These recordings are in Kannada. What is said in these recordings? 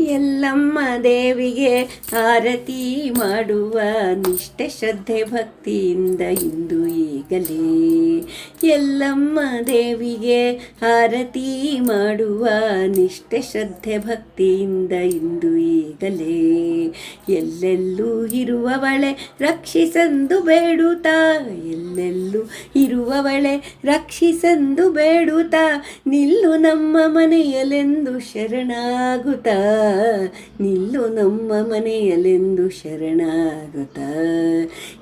ಎಲ್ಲಮ್ಮ ದೇವಿಗೆ ಆರತಿ ಮಾಡುವ ನಿಷ್ಠೆ ಶ್ರದ್ಧೆ ಭಕ್ತಿಯಿಂದ ಇಂದು ಈಗಲೇ. ಎಲ್ಲಮ್ಮ ದೇವಿಗೆ ಆರತಿ ಮಾಡುವ ನಿಷ್ಠೆ ಶ್ರದ್ಧೆ ಭಕ್ತಿಯಿಂದ ಇಂದು ಈಗಲೇ. ಎಲ್ಲೆಲ್ಲೂ ಇರುವವಳೆ ರಕ್ಷಿಸೆಂದು ಬೇಡುತ್ತಾ, ಎಲ್ಲೆಲ್ಲೂ ಇರುವವಳೆ ರಕ್ಷಿಸೆಂದು ಬೇಡುತ್ತಾ, ನಿಲ್ಲು ನಮ್ಮ ಮನೆಯಲೆಂದು ಶರಣಾಗುತ್ತಾ, ನಿಲ್ಲು ನಮ್ಮ ಮನೆಯಲೆಂದು ಶರಣಾಗುತ್ತ.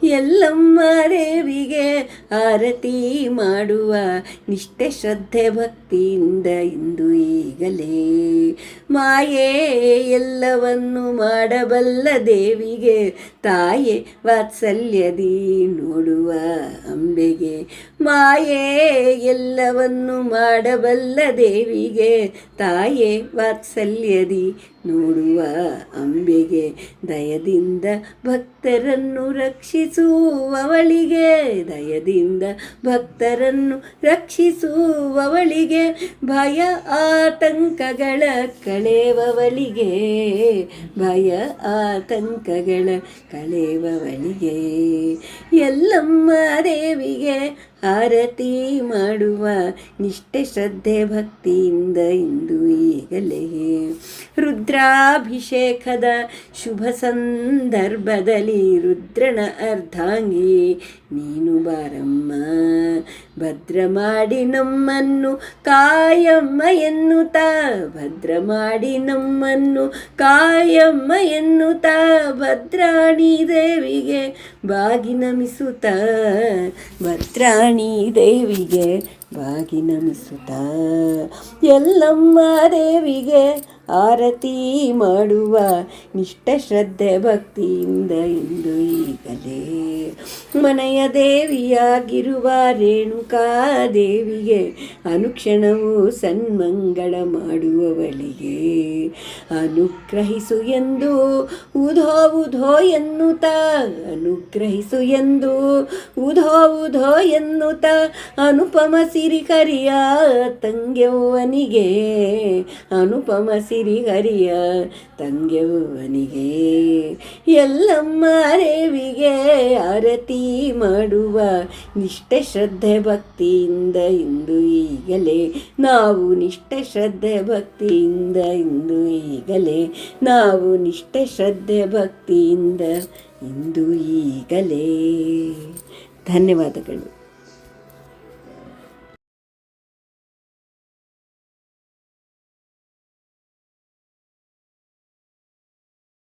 ಎಲ್ಲಮ್ಮ ದೇವಿಗೆ ಆರತಿ ಮಾಡುವ ನಿಷ್ಠೆ ಶ್ರದ್ಧೆ ಭಕ್ತಿಯಿಂದ ಇಂದು ಈಗಲೇ. ಮಾಯೆ ಎಲ್ಲವನ್ನು ಮಾಡಬಲ್ಲ ದೇವಿಗೆ, ತಾಯೆ ವಾತ್ಸಲ್ಯದಿ ನೋಡುವ ಅಂಬೆಗೆ. ಮಾಯೆ ಎಲ್ಲವನ್ನು ಮಾಡಬಲ್ಲ ದೇವಿಗೆ, ತಾಯೆ ವಾತ್ಸಲ್ಯದಿ ನೋಡುವ ಅಂಬೆಗೆ. ದಯದಿಂದ ಭಕ್ತರನ್ನು ರಕ್ಷಿಸುವವಳಿಗೆ, ದಯದಿಂದ ಭಕ್ತರನ್ನು ರಕ್ಷಿಸುವವಳಿಗೆ. ಭಯ ಆತಂಕಗಳ ಕಳೆಯುವವಳಿಗೆ, ಭಯ ಆತಂಕಗಳ ಕಳೆಯುವವಳಿಗೆ. ಎಲ್ಲಮ್ಮ ದೇವಿಗೆ ಆರತಿ ಮಾಡುವ ನಿಷ್ಠೆ ಶ್ರದ್ಧೆ ಭಕ್ತಿಯಿಂದ ಇಂದು ಈಗಲೇ. ರುದ್ರಾಭಿಷೇಕದ ಶುಭ ಸಂದರ್ಭದಲ್ಲಿ ರುದ್ರನ ಅರ್ಧಾಂಗಿ ನೀನು ಬಾರಮ್ಮ, ಭದ್ರ ಮಾಡಿ ನಮ್ಮನ್ನು ಕಾಯಮ್ಮ ಎನ್ನುತ್ತಾ, ಭದ್ರ ಮಾಡಿ ನಮ್ಮನ್ನು ಕಾಯಮ್ಮ ಎನ್ನುತ್ತಾ, ಭದ್ರಾಣಿ ದೇವಿಗೆ ಬಾಗಿ ನಮಿಸುತ್ತ, ಭದ್ರಾಣಿ ದೇವಿಗೆ ಬಾಗಿ ನಮಿಸುತ್ತ. ಎಲ್ಲಮ್ಮ ದೇವಿಗೆ ಆರತಿ ಮಾಡುವ ನಿಷ್ಠ ಶ್ರದ್ಧೆ ಭಕ್ತಿಯಿಂದ ಇಂದು ಈಗಲೇ. ಮನೆಯ ದೇವಿಯಾಗಿರುವ ರೇಣುಕಾ ದೇವಿಗೆ ಅನುಕ್ಷಣವೂ ಸನ್ಮಂಗಳ ಮಾಡುವವಳಿಗೆ, ಅನುಗ್ರಹಿಸು ಎಂದು ಉಧೋ ಉಧೋ ಎನ್ನುತ್ತಾ, ಅನುಗ್ರಹಿಸು ಎಂದು ಉಧೋ ಉಧೋ ಎನ್ನುತ್ತಾ, ಅನುಪಮ ಸಿರಿಕರಿಯ ತಂಗ್ಯವ್ವನಿಗೆ, ಅನುಪಮ ಸಿರಿಹರಿಯ ತಂಗ್ಯವ್ವನಿಗೆ. ಎಲ್ಲಮ್ಮ ದೇವಿಗೆ ಆರತಿ ಮಾಡುವ ನಿಷ್ಠೆ ಶ್ರದ್ಧೆ ಭಕ್ತಿಯಿಂದ ಇಂದು ಈಗಲೇ. ನಾವು ನಿಷ್ಠೆ ಶ್ರದ್ಧೆ ಭಕ್ತಿಯಿಂದ ಇಂದು ಈಗಲೇ, ನಾವು ನಿಷ್ಠೆ ಶ್ರದ್ಧೆ ಭಕ್ತಿಯಿಂದ ಇಂದು ಈಗಲೇ. ಧನ್ಯವಾದಗಳು.